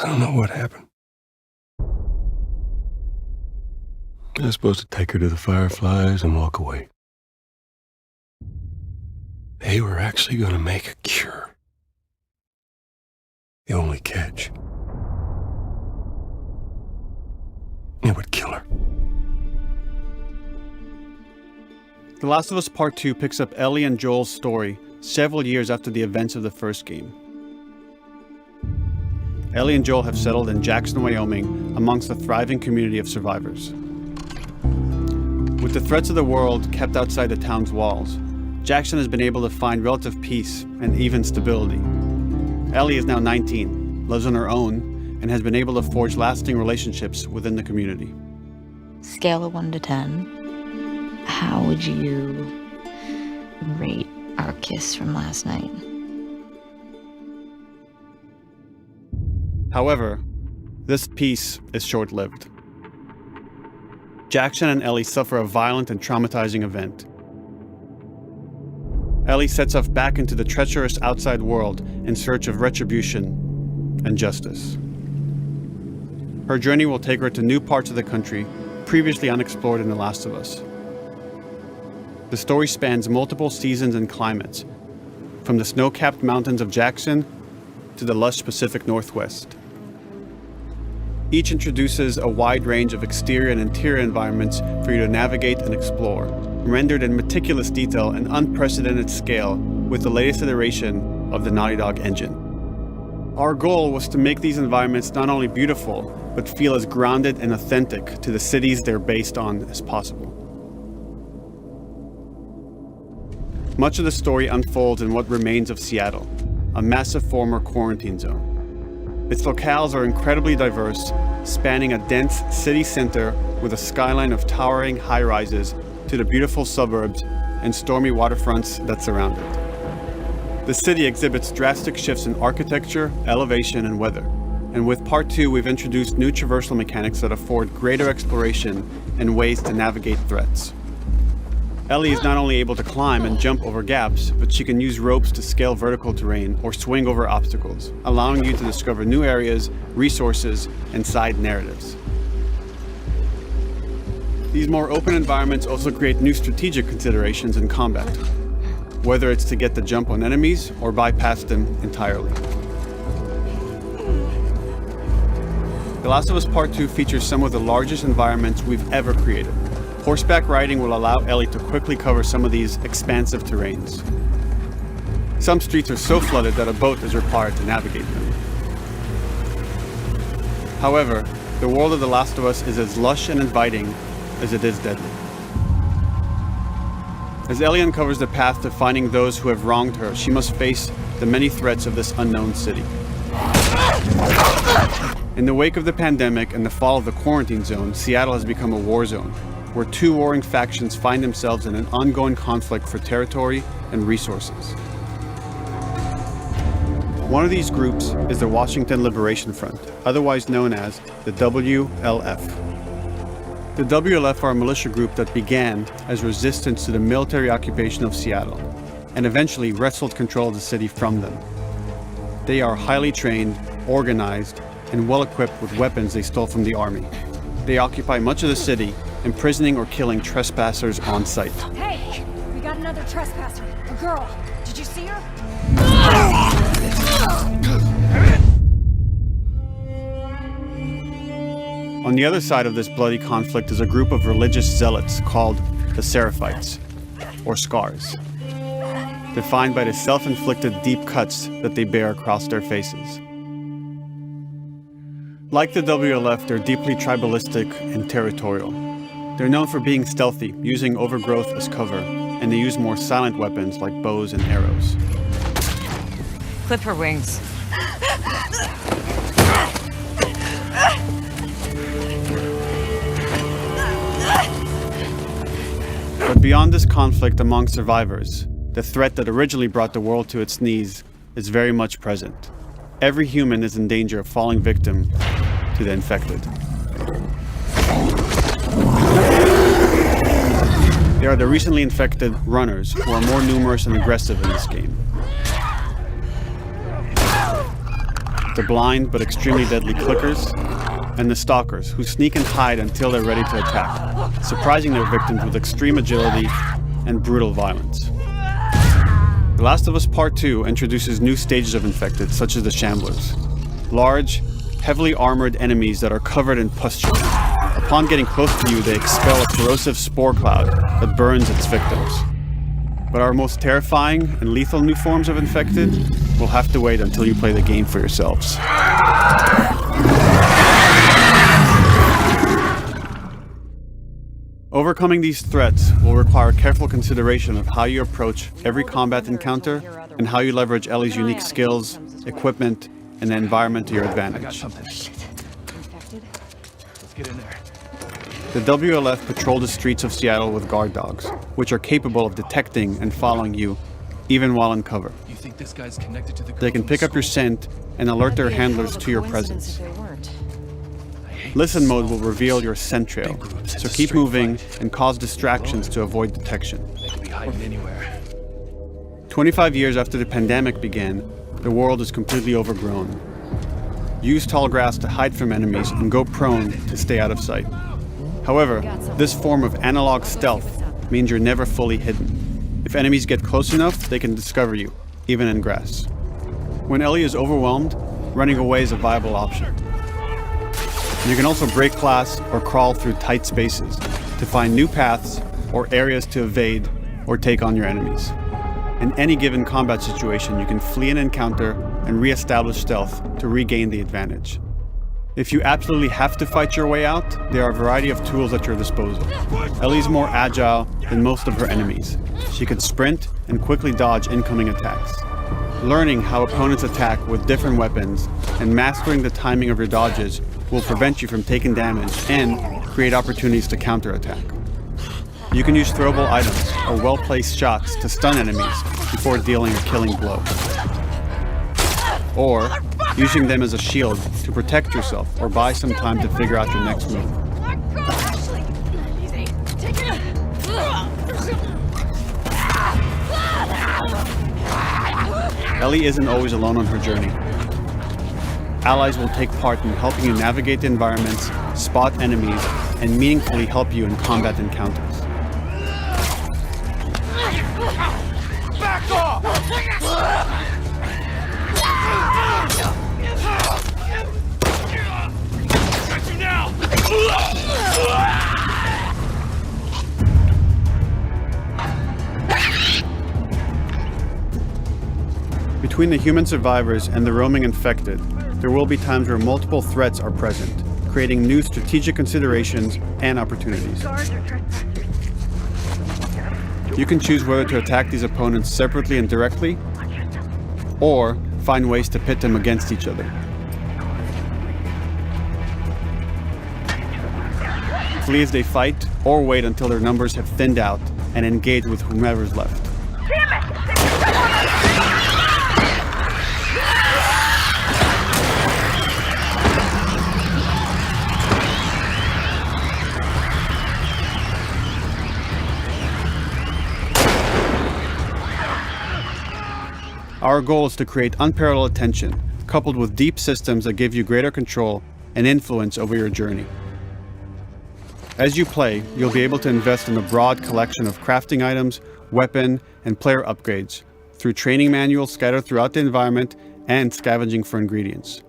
I don't know what happened. I was supposed to take her to the Fireflies and walk away. They were actually going to make a cure. The only catch, it would kill her. The Last of Us Part 2 picks up Ellie and Joel's story several years after the events of the first game. Ellie and Joel have settled in Jackson, Wyoming, amongst a thriving community of survivors. With the threats of the world kept outside the town's walls, Jackson has been able to find relative peace and even stability. Ellie is now 19, lives on her own, and has been able to forge lasting relationships within the community. Scale of 1 to 10, how would you rate our kiss from last night? However, this peace is short-lived. Jackson and Ellie suffer a violent and traumatizing event. Ellie sets off back into the treacherous outside world in search of retribution and justice. Her journey will take her to new parts of the country previously unexplored in The Last of Us. The story spans multiple seasons and climates, from the snow-capped mountains of Jackson to the lush Pacific Northwest. Each introduces a wide range of exterior and interior environments for you to navigate and explore, rendered in meticulous detail and unprecedented scale with the latest iteration of the Naughty Dog engine. Our goal was to make these environments not only beautiful, but feel as grounded and authentic to the cities they're based on as possible. Much of the story unfolds in what remains of Seattle, a massive former quarantine zone. Its locales are incredibly diverse, spanning a dense city center with a skyline of towering high-rises to the beautiful suburbs and stormy waterfronts that surround it. The city exhibits drastic shifts in architecture, elevation, and weather. And with Part 2, we've introduced new traversal mechanics that afford greater exploration and ways to navigate threats. Ellie is not only able to climb and jump over gaps, but she can use ropes to scale vertical terrain or swing over obstacles, allowing you to discover new areas, resources, and side narratives. These more open environments also create new strategic considerations in combat, whether it's to get the jump on enemies or bypass them entirely. The Last of Us Part 2 features some of the largest environments we've ever created. Horseback riding will allow Ellie to quickly cover some of these expansive terrains. Some streets are so flooded that a boat is required to navigate them. However, the world of The Last of Us is as lush and inviting as it is deadly. As Ellie uncovers the path to finding those who have wronged her, she must face the many threats of this unknown city. In the wake of the pandemic and the fall of the quarantine zone, Seattle has become a war zone, where two warring factions find themselves in an ongoing conflict for territory and resources. One of these groups is the Washington Liberation Front, otherwise known as the WLF. The WLF are a militia group that began as resistance to the military occupation of Seattle, and eventually wrestled control of the city from them. They are highly trained, organized, and well-equipped with weapons they stole from the army. They occupy much of the city, imprisoning or killing trespassers on sight. Hey, we got another trespasser, a girl. Did you see her? On the other side of this bloody conflict is a group of religious zealots called the Seraphites, or Scars, defined by the self-inflicted deep cuts that they bear across their faces. Like the WLF, they're deeply tribalistic and territorial. They're known for being stealthy, using overgrowth as cover, and they use more silent weapons like bows and arrows. Clip her wings. But beyond this conflict among survivors, the threat that originally brought the world to its knees is very much present. Every human is in danger of falling victim to the infected. They are the recently infected runners, who are more numerous and aggressive in this game. the blind but extremely deadly clickers, and the stalkers, who sneak and hide until they're ready to attack, surprising their victims with extreme agility and brutal violence. The Last of Us Part 2 introduces new stages of infected, such as the Shamblers. Large, heavily armored enemies that are covered in pustule. Upon getting close to you, they expel a corrosive spore cloud that burns its victims. But our most terrifying and lethal new forms of infected will have to wait until you play the game for yourselves. Overcoming these threats will require careful consideration of how you approach every combat encounter and how you leverage Ellie's unique skills, equipment, and the environment to your advantage. Let's get in there. The WLF patrol the streets of Seattle with guard dogs, which are capable of detecting and following you, even while in cover. You think this guy's connected to the girl They can from pick up your school? scent and alert their handlers to your presence. Listen mode will reveal your scent trail, so keep moving and cause distractions to avoid detection. They could be hiding anywhere. 25 years after the pandemic began, the world is completely overgrown. Use tall grass to hide from enemies and go prone to stay out of sight. However, this form of analog stealth means you're never fully hidden. If enemies get close enough, they can discover you, even in grass. When Ellie is overwhelmed, running away is a viable option. You can also break glass or crawl through tight spaces to find new paths or areas to evade or take on your enemies. In any given combat situation, you can flee an encounter and re-establish stealth to regain the advantage. If you absolutely have to fight your way out, there are a variety of tools at your disposal. Ellie's more agile than most of her enemies. She can sprint and quickly dodge incoming attacks. Learning how opponents attack with different weapons and mastering the timing of your dodges will prevent you from taking damage and create opportunities to counterattack. You can use throwable items or well-placed shots to stun enemies before dealing a killing blow. Or using them as a shield to protect yourself or buy some time to figure out your next move. Ellie isn't always alone on her journey. Allies will take part in helping you navigate the environments, spot enemies, and meaningfully help you in combat encounters. Back off! Got you now! Between the human survivors and the roaming infected, there will be times where multiple threats are present, creating new strategic considerations and opportunities. You can choose whether to attack these opponents separately and directly, or find ways to pit them against each other. Flee as they fight, or wait until their numbers have thinned out and engage with whomever's left. Our goal is to create unparalleled tension, coupled with deep systems that give you greater control and influence over your journey. As you play, you'll be able to invest in a broad collection of crafting items, weapon, and player upgrades through training manuals scattered throughout the environment and scavenging for ingredients.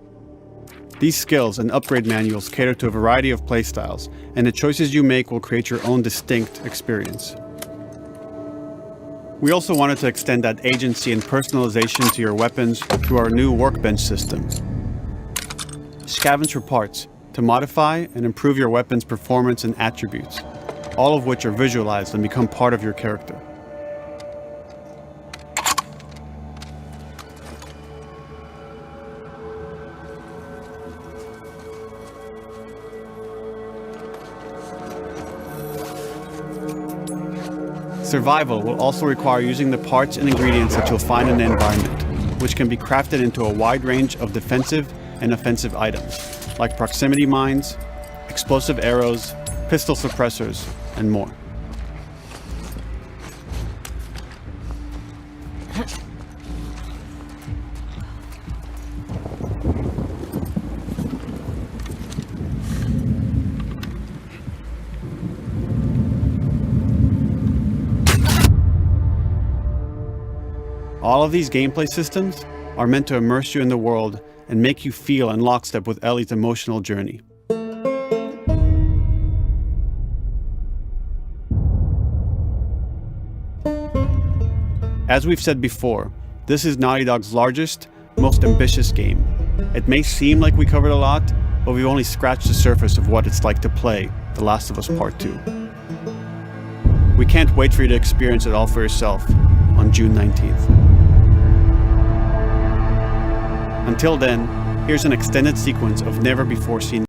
These skills and upgrade manuals cater to a variety of playstyles, and the choices you make will create your own distinct experience. We also wanted to extend that agency and personalization to your weapons through our new workbench system. Scavenge for parts to modify and improve your weapon's performance and attributes, all of which are visualized and become part of your character. Survival will also require using the parts and ingredients that you'll find in the environment, which can be crafted into a wide range of defensive and offensive items, like proximity mines, explosive arrows, pistol suppressors, and more. All of these gameplay systems are meant to immerse you in the world and make you feel in lockstep with Ellie's emotional journey. As we've said before, this is Naughty Dog's largest, most ambitious game. It may seem like we covered a lot, but we've only scratched the surface of what it's like to play The Last of Us Part 2. We can't wait for you to experience it all for yourself on June 19th. Until then, here's an extended sequence of never-before-seen